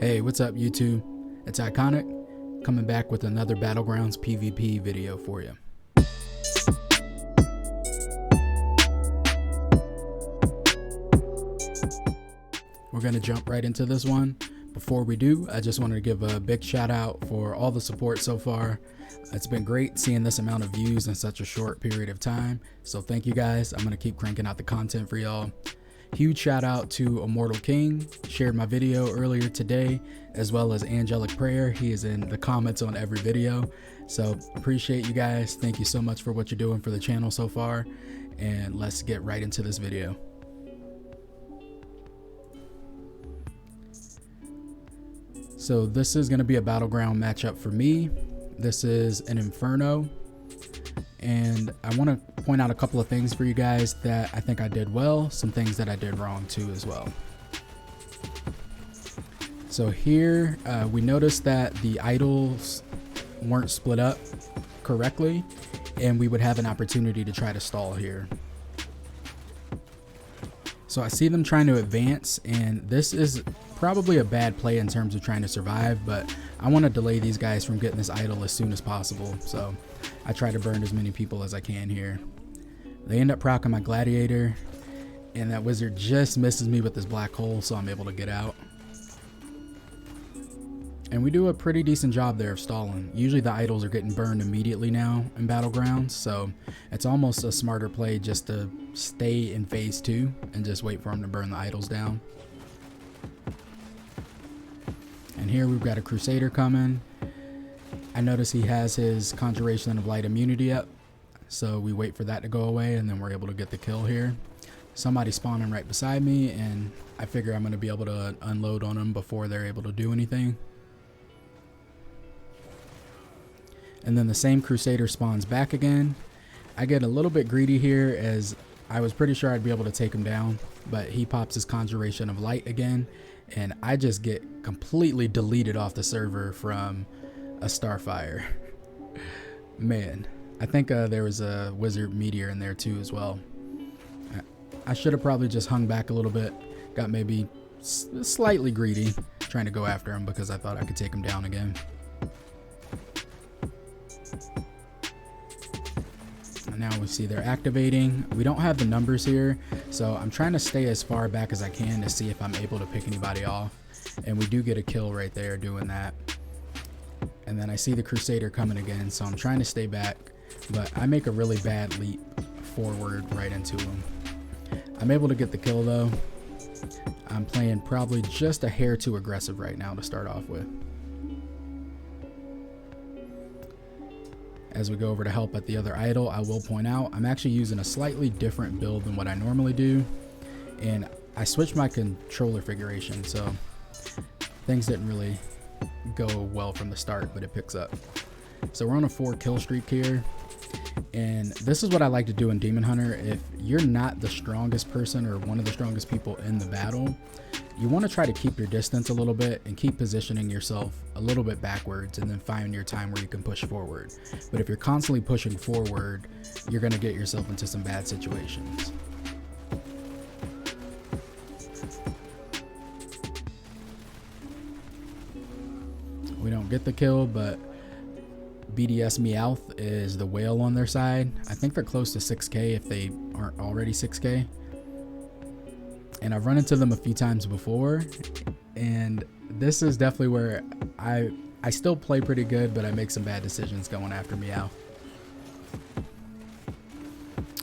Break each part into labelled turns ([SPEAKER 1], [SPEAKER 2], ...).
[SPEAKER 1] Hey, what's up YouTube? It's Iconic, coming back with another Battlegrounds PvP video for you. We're going to jump right into this one. Before we do, I just wanted to give a big shout out for all the support so far. It's been great seeing this amount of views in such a short period of time, so thank you guys. I'm going to keep cranking out the content for y'all. Huge shout out to Immortal King, shared my video earlier today, as well as Angelic Prayer. He is in the comments on every video, so appreciate you guys. Thank you so much for what you're doing for the channel so far, and let's get right into this video. So this is going to be a battleground matchup for me. This is an Inferno, and I want to point out a couple of things for you guys that I think I did well, some things that I did wrong too as well. So here we noticed that the idols weren't split up correctly, and we would have an opportunity to try to stall here. So I see them trying to advance, and this is probably a bad play in terms of trying to survive, but I want to delay these guys from getting this idol as soon as possible. So I try to burn as many people as I can here. They end up proccing my gladiator, and that wizard just misses me with this black hole, so I'm able to get out. And we do a pretty decent job there of stalling. Usually the idols are getting burned immediately now in Battlegrounds, so it's almost a smarter play just to stay in phase 2 and just wait for them to burn the idols down. And here we've got a Crusader coming. I notice he has his Conjuration of Light immunity up, so we wait for that to go away, and then we're able to get the kill here. Somebody's spawning right beside me, and I figure I'm going to be able to unload on them before they're able to do anything. And then the same Crusader spawns back again. I get a little bit greedy here, as I was pretty sure I'd be able to take him down, but he pops his Conjuration of Light again, and I just get completely deleted off the server from a Starfire. Man, I think there was a Wizard Meteor in there too as well. I should have probably just hung back a little bit, got maybe slightly greedy trying to go after him because I thought I could take him down again. And now we see they're activating. We don't have the numbers here, so I'm trying to stay as far back as I can to see if I'm able to pick anybody off. And we do get a kill right there doing that. And then I see the Crusader coming again, so I'm trying to stay back, but I make a really bad leap forward right into him. I'm able to get the kill though. I'm playing probably just a hair too aggressive right now to start off with. As we go over to help at the other idol, I will point out I'm actually using a slightly different build than what I normally do, and I switched my controller configuration, so things didn't really go well from the start, but it picks up. So we're on a 4 kill streak here, and this is what I like to do in Demon Hunter. If you're not the strongest person or one of the strongest people in the battle, you want to try to keep your distance a little bit and keep positioning yourself a little bit backwards, and then find your time where you can push forward. But if you're constantly pushing forward, you're going to get yourself into some bad situations. We don't get the kill, but BDS Meowth is the whale on their side. I think they're close to 6k if they aren't already 6k. And I've run into them a few times before, and this is definitely where I still play pretty good, but I make some bad decisions going after Meowth.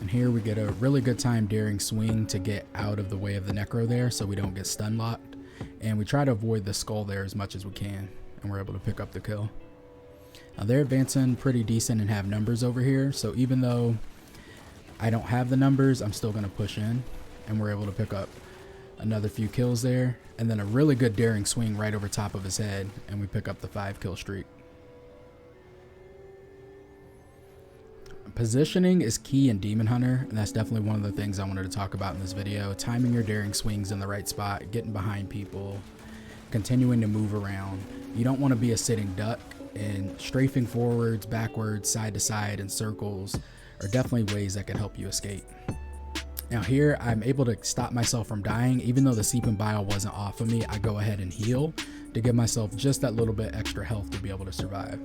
[SPEAKER 1] And here we get a really good time daring swing to get out of the way of the Necro there so we don't get stun locked, and we try to avoid the skull there as much as we can, and we're able to pick up the kill. Now they're advancing pretty decent and have numbers over here, so even though I don't have the numbers, I'm still going to push in, and we're able to pick up another few kills there, and then a really good daring swing right over top of his head, and we pick up the 5 kill streak. Positioning is key in Demon Hunter, and that's definitely one of the things I wanted to talk about in this video. Timing your daring swings in the right spot, getting behind people, continuing to move around. You don't want to be a sitting duck, and strafing forwards, backwards, side to side, and circles are definitely ways that can help you escape. Now here, I'm able to stop myself from dying. Even though the Seep and Bile wasn't off of me, I go ahead and heal to give myself just that little bit extra health to be able to survive.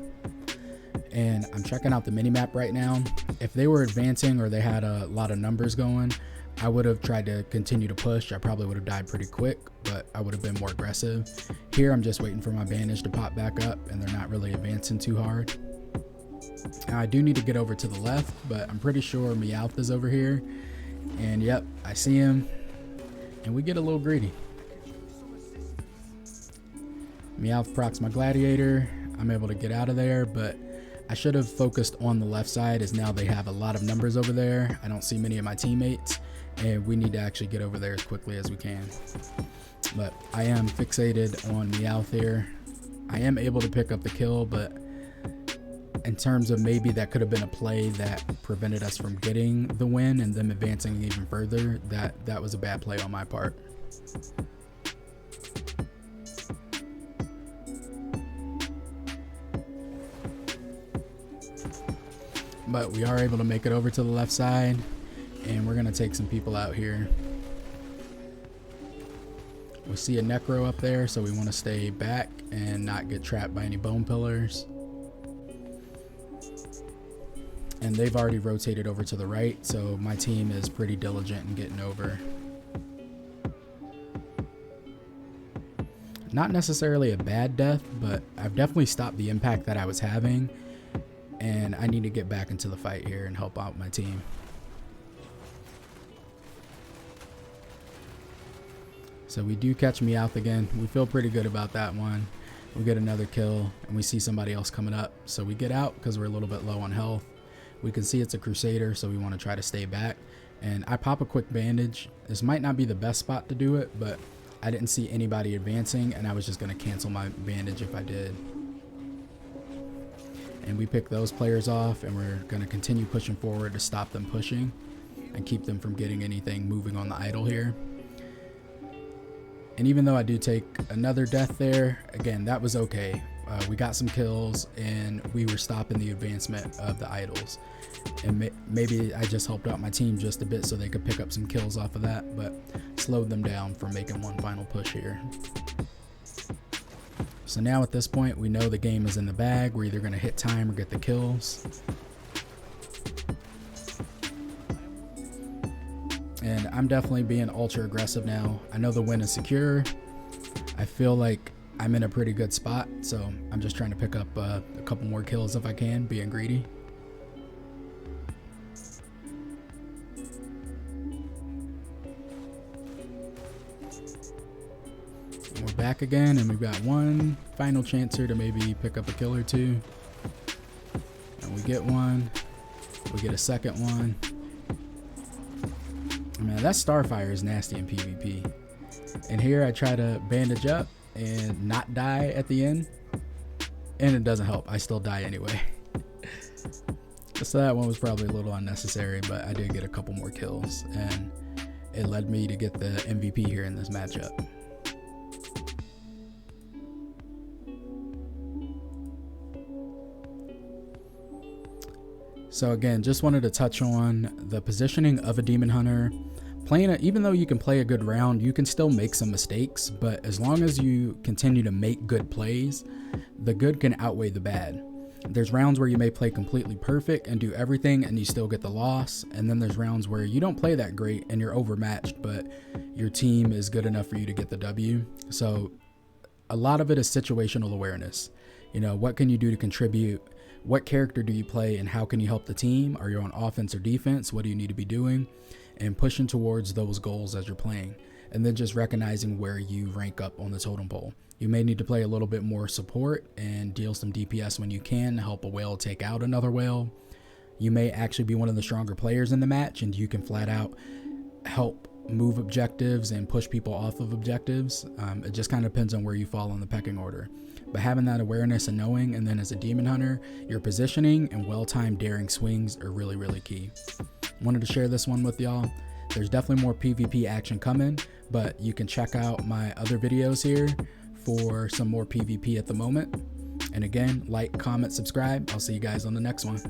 [SPEAKER 1] And I'm checking out the minimap right now. If they were advancing or they had a lot of numbers going, I would have tried to continue to push. I probably would have died pretty quick, but I would have been more aggressive. Here, I'm just waiting for my bandage to pop back up, and they're not really advancing too hard. Now, I do need to get over to the left, but I'm pretty sure Meowth is over here. And yep, I see him, and we get a little greedy. Meowth procs my gladiator. I'm able to get out of there, but I should have focused on the left side, as now they have a lot of numbers over there. I don't see many of my teammates, and we need to actually get over there as quickly as we can. But I am fixated on Meowth here. I am able to pick up the kill, but in terms of maybe that could have been a play that prevented us from getting the win and them advancing even further, that was a bad play on my part. But we are able to make it over to the left side, and we're gonna take some people out here. We see a necro up there, so we want to stay back and not get trapped by any bone pillars. And they've already rotated over to the right, so my team is pretty diligent in getting over. Not necessarily a bad death, but I've definitely stopped the impact that I was having, and I need to get back into the fight here and help out my team. So we do catch Meowth again. We feel pretty good about that one. We get another kill, and we see somebody else coming up. So we get out because we're a little bit low on health. We can see it's a Crusader, so we want to try to stay back. And I pop a quick bandage. This might not be the best spot to do it, but I didn't see anybody advancing, and I was just going to cancel my bandage if I did. And we pick those players off, and we're going to continue pushing forward to stop them pushing and keep them from getting anything moving on the idol here. And even though I do take another death there, again, that was okay. We got some kills, and we were stopping the advancement of the idols. And maybe I just helped out my team just a bit so they could pick up some kills off of that, but slowed them down from making one final push here. So now at this point, we know the game is in the bag. We're either going to hit time or get the kills. And I'm definitely being ultra aggressive now. I know the win is secure. I feel like I'm in a pretty good spot, so I'm just trying to pick up a couple more kills if I can, being greedy. And we're back again, and we've got one final chance here to maybe pick up a kill or two. And we get one. We get a second one. Man, that Starfire is nasty in PvP. And here I try to bandage up and not die at the end, and it doesn't help. I still die anyway. So that one was probably a little unnecessary, but I did get a couple more kills, and it led me to get the MVP here in this matchup. So again, just wanted to touch on the positioning of a Demon Hunter. Even though you can play a good round, you can still make some mistakes, but as long as you continue to make good plays, the good can outweigh the bad. There's rounds where you may play completely perfect and do everything and you still get the loss, and then there's rounds where you don't play that great and you're overmatched, but your team is good enough for you to get the W. So a lot of it is situational awareness. You know, what can you do to contribute? What character do you play, and how can you help the team? Are you on offense or defense? What do you need to be doing? And pushing towards those goals as you're playing. And then just recognizing where you rank up on the totem pole. You may need to play a little bit more support and deal some DPS when you can, help a whale take out another whale. You may actually be one of the stronger players in the match, and you can flat out help move objectives and push people off of objectives. It just kind of depends on where you fall on the pecking order. But having that awareness and knowing, and then as a Demon Hunter, your positioning and well-timed daring swings are really, really key. Wanted to share this one with y'all. There's definitely more PvP action coming, but you can check out my other videos here for some more PvP at the moment. And again, like, comment, subscribe. I'll see you guys on the next one.